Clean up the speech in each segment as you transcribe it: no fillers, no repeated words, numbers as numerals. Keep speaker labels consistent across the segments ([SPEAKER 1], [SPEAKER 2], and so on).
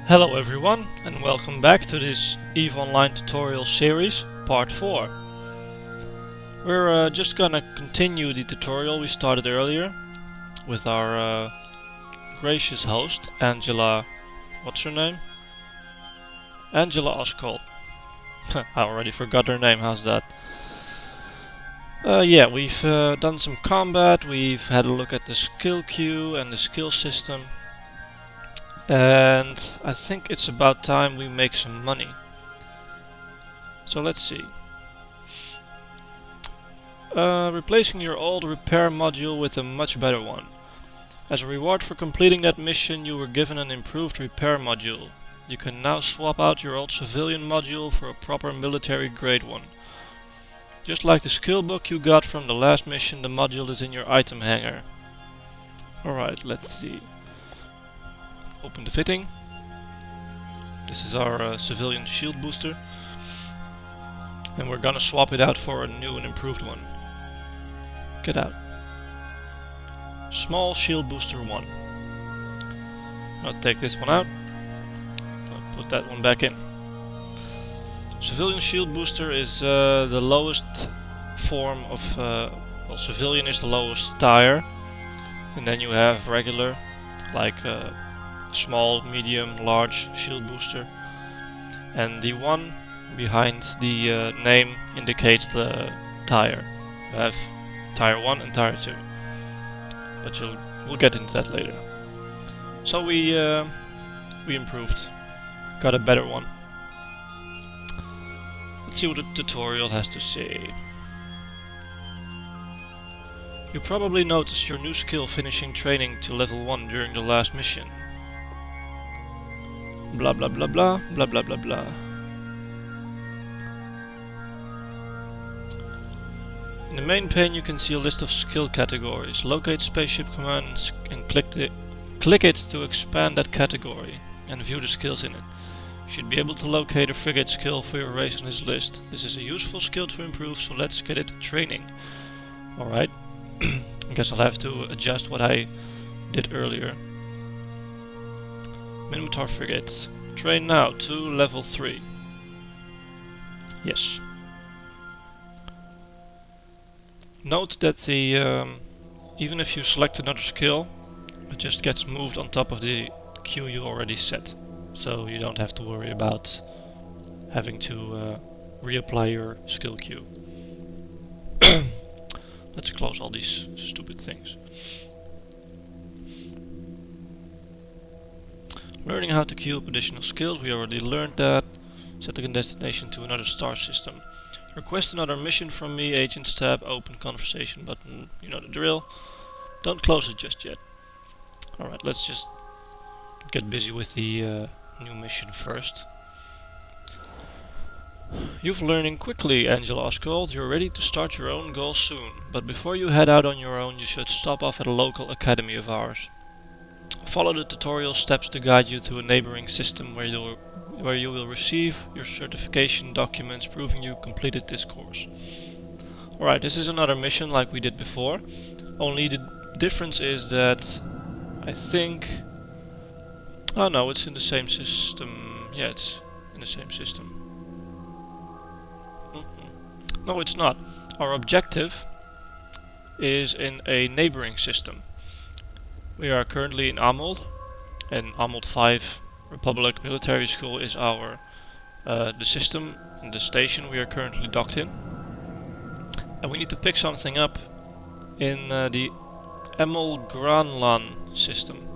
[SPEAKER 1] Hello everyone, and welcome back to this EVE Online tutorial series, part 4. We're just gonna continue the tutorial we started earlier with our gracious host, Angela... what's her name? Angela Oskol. I already forgot her name, how's that? Yeah, we've done some combat, we've had a look at the skill queue and the skill system. And I think it's about time we make some money. So let's see. Replacing your old repair module with a much better one. As a reward for completing that mission, you were given an improved repair module. You can now swap out your old civilian module for a proper military grade one. Just like the skill book you got from the last mission, the module is in your item hanger. Alright, let's see. Open the fitting. This is our civilian shield booster. And we're gonna swap it out for a new and improved one. Get out. Small shield booster 1. I'll take this one out. I'll put that one back in. Civilian shield booster is the lowest form of... well, civilian is the lowest tier. And then you have regular, like small, medium, large shield booster. And the one behind the name indicates the tier. You have tier 1 and tier 2. But we'll get into that later. So we improved. Got a better one. Let's see what the tutorial has to say. You probably noticed your new skill finishing training to level 1 during the last mission. Blah blah blah blah blah blah blah blah. In the main pane you can see a list of skill categories. Locate spaceship commands and click it to expand that category and view the skills in it. You should be able to locate a frigate skill for your race on this list. This is a useful skill to improve, so let's get it training. Alright. I guess I'll have to adjust what I did earlier. Minotaur frigate. Train now to level 3. Yes. Note that the even if you select another skill, it just gets moved on top of the queue you already set. So you don't have to worry about having to reapply your skill queue. Let's close all these stupid things. Learning how to queue up additional skills, we already learned that. Setting a destination to another star system. Request another mission from me, Agents tab, open conversation button, you know the drill. Don't close it just yet. Alright, let's just get busy with the new mission first. You've learning quickly, Angela Oswald. You're ready to start your own goal soon. But before you head out on your own, you should stop off at a local academy of ours. Follow the tutorial steps to guide you to a neighboring system where you will receive your certification documents proving you completed this course. Alright, this is another mission like we did before. Only the difference is that I think... oh no, it's in the same system. Yeah, it's in the same system. No, it's not. Our objective is in a neighboring system. We are currently in Amold, and Amold 5 Republic Military School is our the system and the station we are currently docked in. And we need to pick something up in the Emil Granlan system.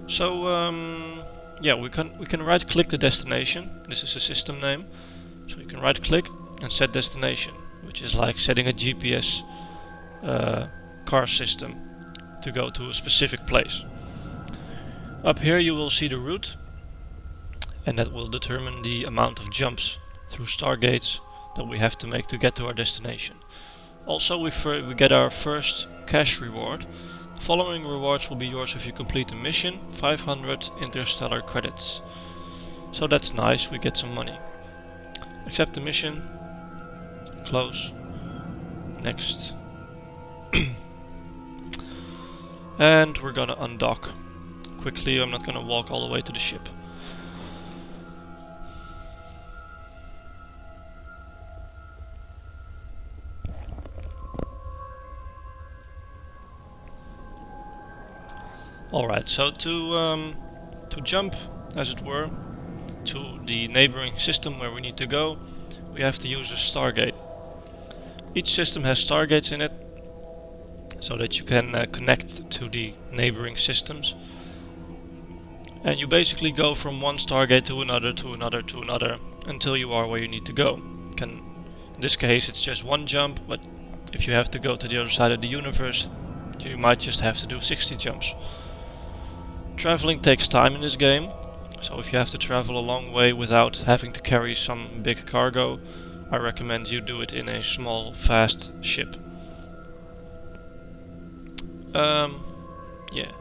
[SPEAKER 1] So yeah, we can right click the destination. This is a system name. So you can right click and set destination, which is like setting a GPS car system to go to a specific place. Up here you will see the route, and that will determine the amount of jumps through Stargates that we have to make to get to our destination. Also we get our first cash reward. The following rewards will be yours if you complete the mission: 500 interstellar credits. So that's nice, we get some money. Accept the mission, close, next. And we're gonna undock quickly. I'm not gonna walk all the way to the ship. Alright, so to jump, as it were, to the neighboring system where we need to go, we have to use a stargate. Each system has stargates in it, so that you can connect to the neighboring systems. And you basically go from one stargate to another, to another, to another, until you are where you need to go. In this case it's just one jump, but if you have to go to the other side of the universe, you might just have to do 60 jumps. Traveling takes time in this game, so if you have to travel a long way without having to carry some big cargo, I recommend you do it in a small, fast ship. Yeah.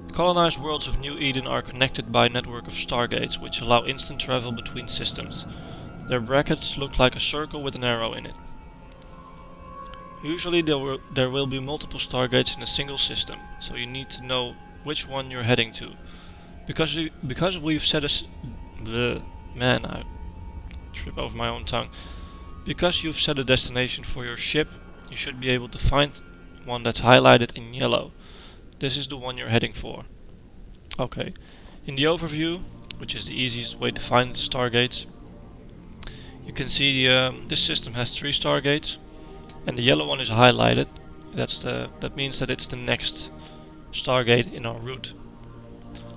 [SPEAKER 1] The colonized worlds of New Eden are connected by a network of stargates, which allow instant travel between systems. Their brackets look like a circle with an arrow in it. Usually there will be multiple stargates in a single system, so you need to know which one you're heading to. Because we've set a man, I trip over my own tongue. Because you've set a destination for your ship, you should be able to find one that's highlighted in yellow. This is the one you're heading for. Okay. In the overview, which is the easiest way to find the stargates, you can see this system has 3 stargates, and the yellow one is highlighted. That means that it's the next stargate in our route.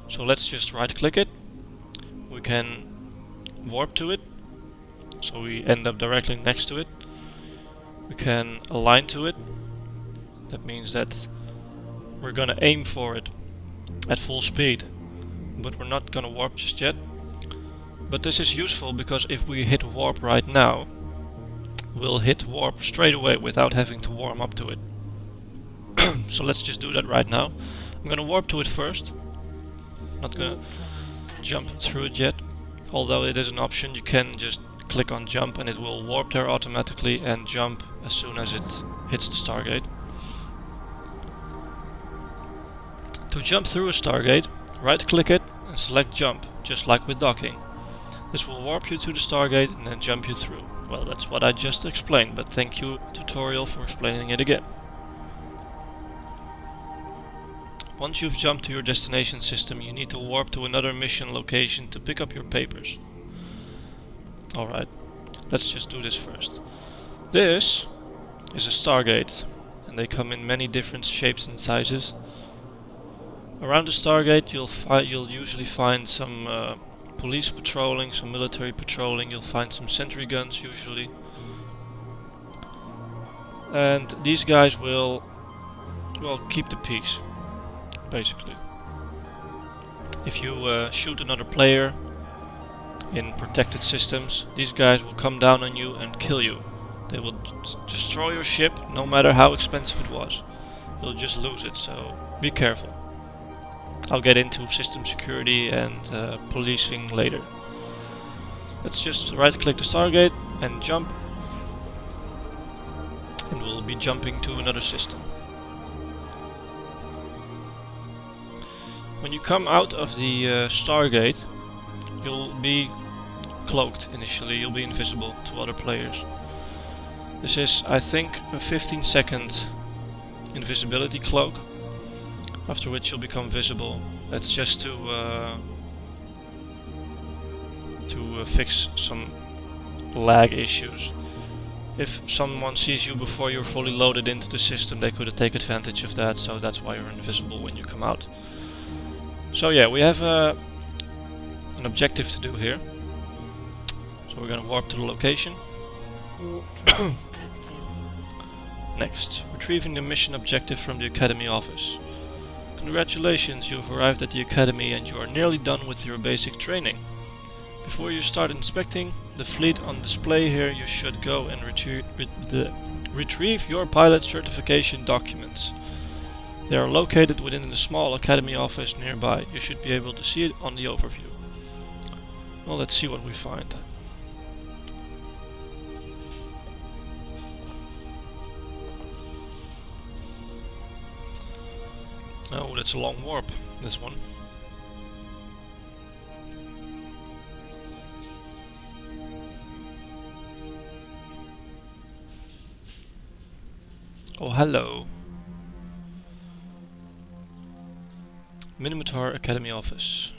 [SPEAKER 1] So let's just right click it. We can warp to it, so we end up directly next to it. We can align to it. That means that we're gonna aim for it at full speed, but we're not gonna warp just yet. But this is useful because if we hit warp right now, we'll hit warp straight away without having to warm up to it. So let's just do that right now. I'm gonna warp to it first. Not gonna jump through it yet. Although it is an option, you can just click on jump and it will warp there automatically and jump as soon as it hits the stargate. To jump through a stargate, right click it and select jump, just like with docking. This will warp you to the stargate and then jump you through. Well, that's what I just explained, but thank you tutorial for explaining it again. Once you've jumped to your destination system, you need to warp to another mission location to pick up your papers. Alright, let's just do this first. This is a stargate, and they come in many different shapes and sizes. Around the stargate you'll usually find some police patrolling, some military patrolling, you'll find some sentry guns usually. And these guys will, well, keep the peace, basically. If you shoot another player in protected systems, these guys will come down on you and kill you. They will destroy your ship, no matter how expensive it was. You'll just lose it, so be careful. I'll get into system security and policing later. Let's just right click the stargate and jump, and we'll be jumping to another system. When you come out of the stargate, you'll be cloaked initially, you'll be invisible to other players. This is, I think, a 15-second invisibility cloak, after which you'll become visible. That's just to fix some lag issues. If someone sees you before you're fully loaded into the system, they could take advantage of that, so that's why you're invisible when you come out. So yeah, we have an objective to do here. So we're gonna warp to the location. Next, retrieving the mission objective from the Academy office. Congratulations, you've arrived at the Academy and you are nearly done with your basic training. Before you start inspecting the fleet on display here, you should go and retrieve your pilot certification documents. They are located within the small Academy office nearby. You should be able to see it on the overview. Well, let's see what we find. Oh, that's a long warp, this one. Oh, hello. Minotaur Academy office.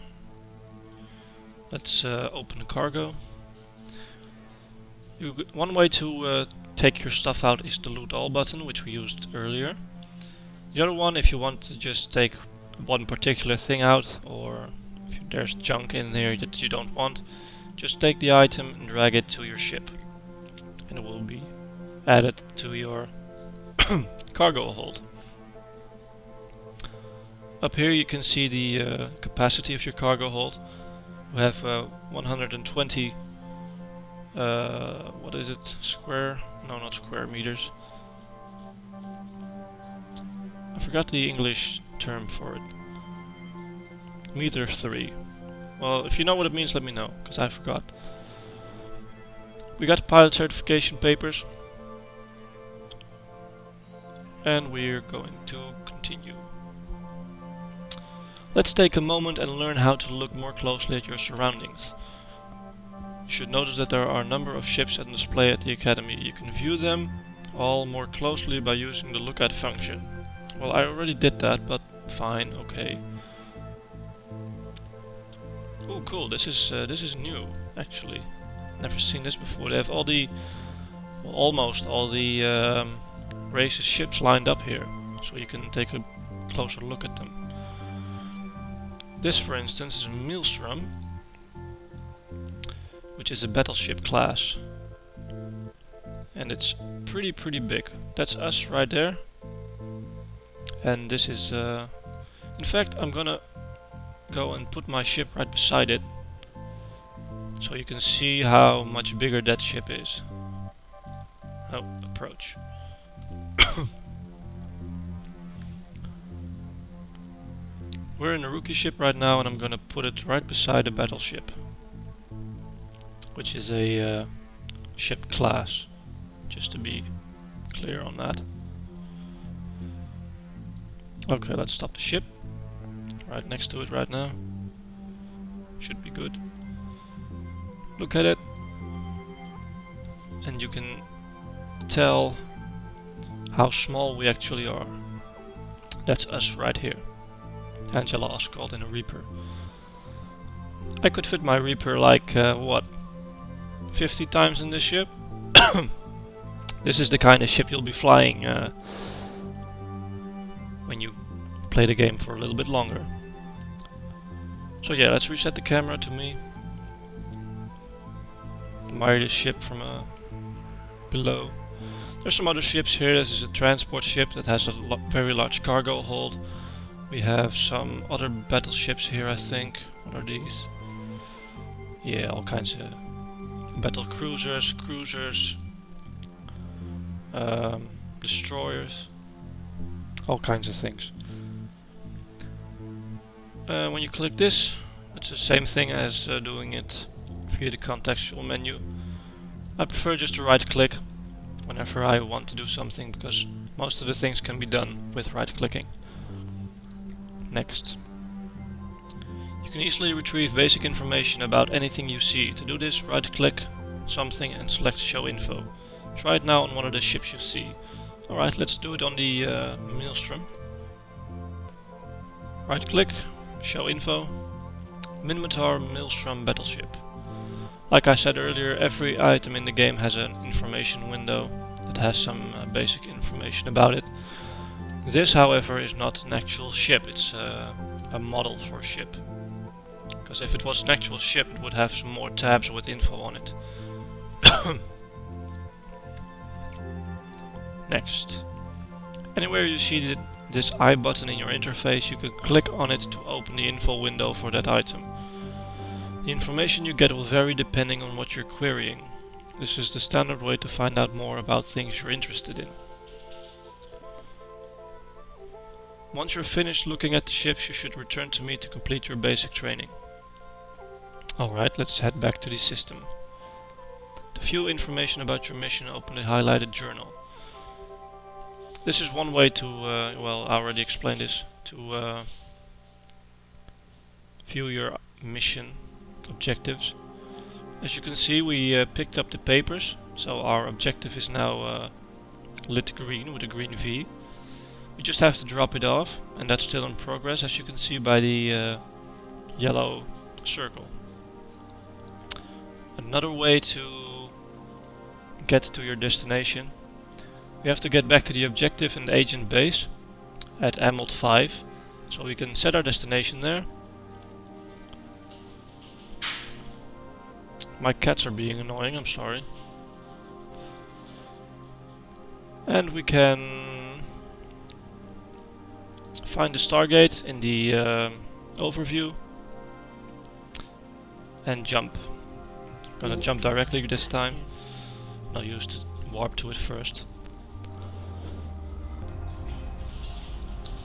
[SPEAKER 1] Let's open the cargo. One way to take your stuff out is the loot all button, which we used earlier. The other one, if you want to just take one particular thing out, or if there's junk in there that you don't want, just take the item and drag it to your ship, and it will be added to your cargo hold. Up here you can see the capacity of your cargo hold. We have 120 what is it? Square? No, not square meters. I forgot the English term for it. Meter 3. Well, if you know what it means, let me know, because I forgot. We got pilot certification papers. And we're going to continue. Let's take a moment and learn how to look more closely at your surroundings. You should notice that there are a number of ships on display at the Academy. You can view them all more closely by using the look at function. Well, I already did that, but fine, okay. Oh, cool! This is new, actually. Never seen this before. They have all the, well, almost all the race's ships lined up here, so you can take a closer look at them. This, for instance, is a Maelstrom, which is a battleship class, and it's pretty big. That's us right there, and this is in fact, I'm gonna go and put my ship right beside it so you can see how much bigger that ship is. Oh, approach. We're in a rookie ship right now, and I'm gonna put it right beside a battleship, which is a ship class, just to be clear on that. Okay, let's stop the ship. Right next to it right now. Should be good. Look at it, and you can tell how small we actually are. That's us right here. Angela Oscald in a Reaper. I could fit my Reaper like, what, 50 times in this ship? This is the kind of ship you'll be flying when you play the game for a little bit longer. So yeah, let's reset the camera to me. Admire this ship from below. There's some other ships here. This is a transport ship that has a very large cargo hold. We have some other battleships here, I think. What are these? Yeah, all kinds of battle cruisers, destroyers, all kinds of things. When you click this, it's the same thing as doing it via the contextual menu. I prefer just to right click whenever I want to do something, because most of the things can be done with right clicking. Next. You can easily retrieve basic information about anything you see. To do this, right click something and select show info. Try it now on one of the ships you see. Alright, let's do it on the Maelstrom. Right click, show info, Minotaur Maelstrom battleship. Like I said earlier, every item in the game has an information window that has some basic information about it. This, however, is not an actual ship, it's a model for a ship. Because if it was an actual ship, it would have some more tabs with info on it. Next. Anywhere you see this I button in your interface, you can click on it to open the info window for that item. The information you get will vary depending on what you're querying. This is the standard way to find out more about things you're interested in. Once you're finished looking at the ships, you should return to me to complete your basic training. Alright, let's head back to the system. To view information about your mission, open the highlighted journal. This is one way to, well, I already explained this, to view your mission objectives. As you can see, we picked up the papers, so our objective is now lit green with a green V. We just have to drop it off, and that's still in progress, as you can see by the yellow circle. Another way to get to your destination, we have to get back to the objective and agent base at Emerald 5, so we can set our destination there. My cats are being annoying, I'm sorry. And we can find the Stargate in the overview and jump. Gonna jump directly this time. No use to warp to it first.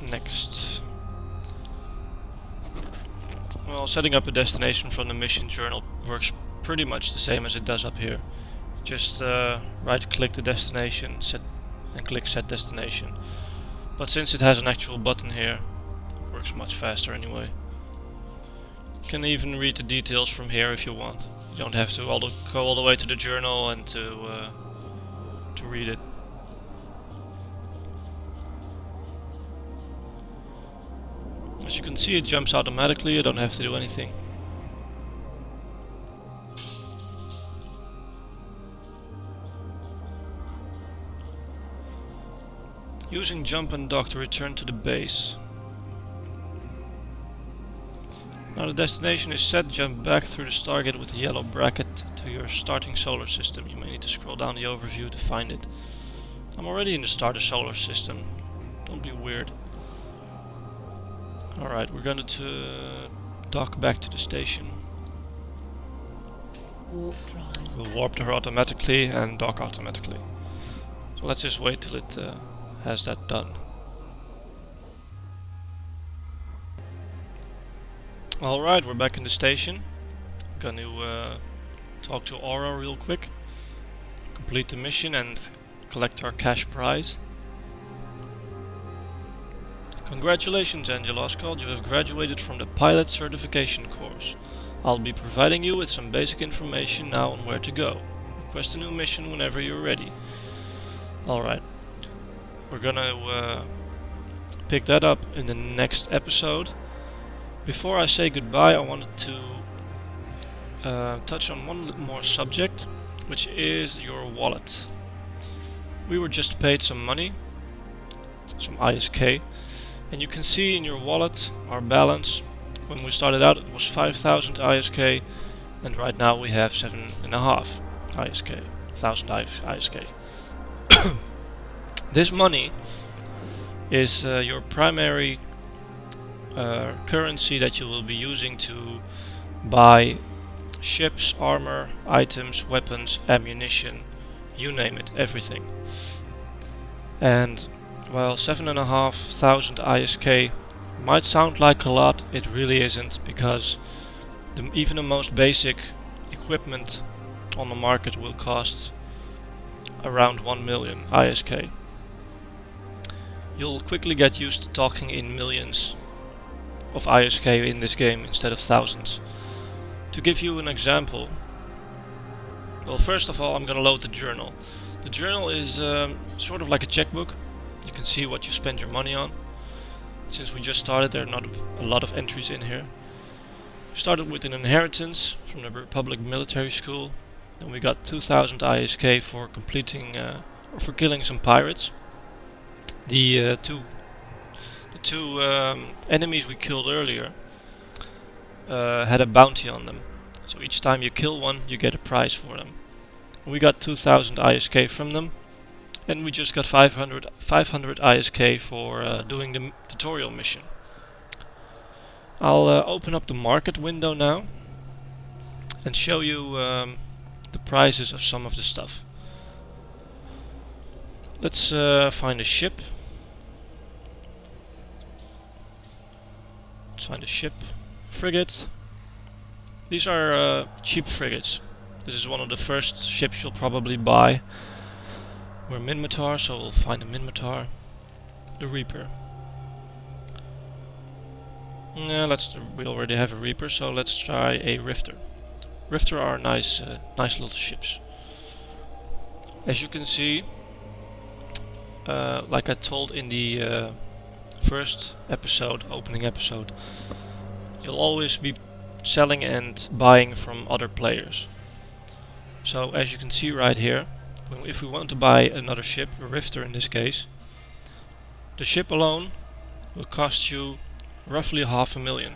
[SPEAKER 1] Next. Well, setting up a destination from the mission journal works pretty much the same as it does up here. Just right click the destination, set and click set destination. But since it has an actual button here, it works much faster anyway. You can even read the details from here if you want. You don't have to go all the way to the journal and to read it. As you can see, it jumps automatically, I don't have to do anything. Using jump and dock to return to the base. Now the destination is set, jump back through the Stargate with the yellow bracket to your starting solar system. You may need to scroll down the overview to find it. I'm already in the starter solar system. Don't be weird. Alright, we're going to dock back to the station. We'll warp to her automatically and dock automatically. So let's just wait till it has that done. Alright, we're back in the station. Gonna talk to Aura real quick. Complete the mission and collect our cash prize. Congratulations, Angela Oscald, you have graduated from the pilot certification course. I'll be providing you with some basic information now on where to go. Request a new mission whenever you're ready. Alright, we're gonna pick that up in the next episode. Before I say goodbye, I wanted to touch on one more subject, which is your wallet. We were just paid some money, some ISK. And you can see in your wallet our balance. When we started out it was 5,000 ISK, and right now we have 7.5 ISK, 1000 ISK. This money is your primary currency that you will be using to buy ships, armor, items, weapons, ammunition, you name it, everything. And well, 7,500 ISK might sound like a lot, it really isn't, because even the most basic equipment on the market will cost around 1 million ISK. You'll quickly get used to talking in millions of ISK in this game instead of thousands. To give you an example, well, first of all I'm gonna load the journal. The journal is sort of like a checkbook. You can see what you spend your money on. Since we just started, there are not a lot of entries in here. We started with an inheritance from the Republic Military School. Then we got 2000 ISK for completing or for killing some pirates. The two enemies we killed earlier had a bounty on them. So each time you kill one, you get a prize for them. We got 2000 ISK from them. And we just got 500 ISK for doing the tutorial mission. I'll open up the market window now and show you the prices of some of the stuff. Let's find a ship. Let's find a ship. Frigate. These are cheap frigates. This is one of the first ships you'll probably buy. We're minotaur, so we'll find a minotaur. the Reaper. Yeah, we already have a Reaper, so let's try a Rifter. Rifter are nice little ships. As you can see, like I told in the first episode, opening episode, you'll always be selling and buying from other players. So as you can see right here, if we want to buy another ship, a Rifter in this case, the ship alone will cost you roughly $500,000,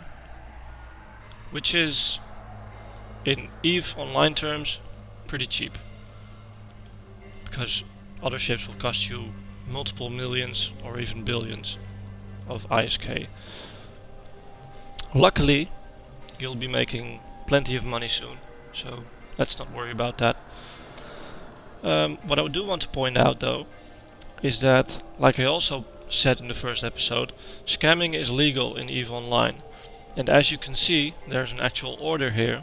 [SPEAKER 1] which is, in EVE Online terms, pretty cheap, because other ships will cost you multiple millions or even billions of ISK. Luckily, you'll be making plenty of money soon, so let's not worry about that. What I do want to point out though is that, like I also said in the first episode, scamming is legal in EVE Online, and as you can see, there's an actual order here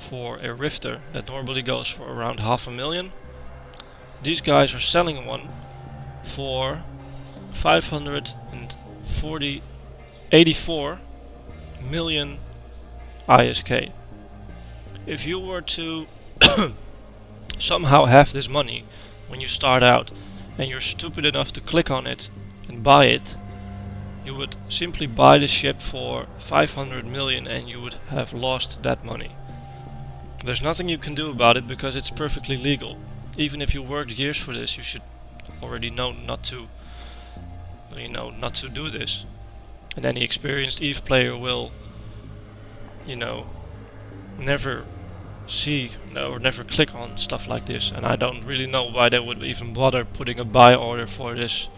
[SPEAKER 1] for a Rifter that normally goes for around $500,000. These guys are selling one for 584 million ISK. If you were to somehow have this money when you start out, and you're stupid enough to click on it and buy it, you would simply buy the ship for 500 million and you would have lost that money. There's nothing you can do about it because it's perfectly legal. Even if you worked years for this, you should already know not to do this. And any experienced EVE player will, never see or never click on stuff like this. And I don't really know why they would even bother putting a buy order for this,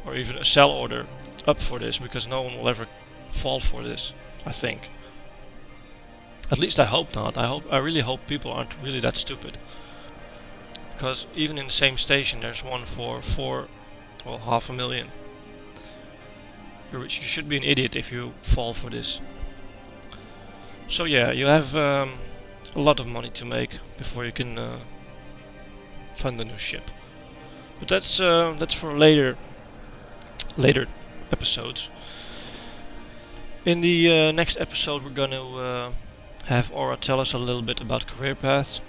[SPEAKER 1] or even a sell order up for this, because no one will ever fall for this, I think. At least I hope not. I really hope people aren't really that stupid. Because even in the same station there's one for $500,000. You should be an idiot if you fall for this. So yeah, you have a lot of money to make before you can fund a new ship. But that's for later episodes. In the next episode we're gonna have Aura tell us a little bit about career paths,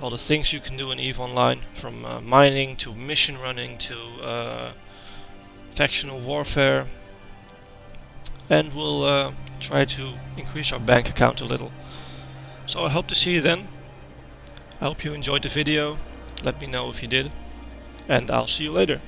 [SPEAKER 1] all the things you can do in EVE Online, from mining to mission running to factional warfare, and we'll try to increase our bank account a little. So I hope to see you then. I hope you enjoyed the video. Let me know if you did, and I'll see you later.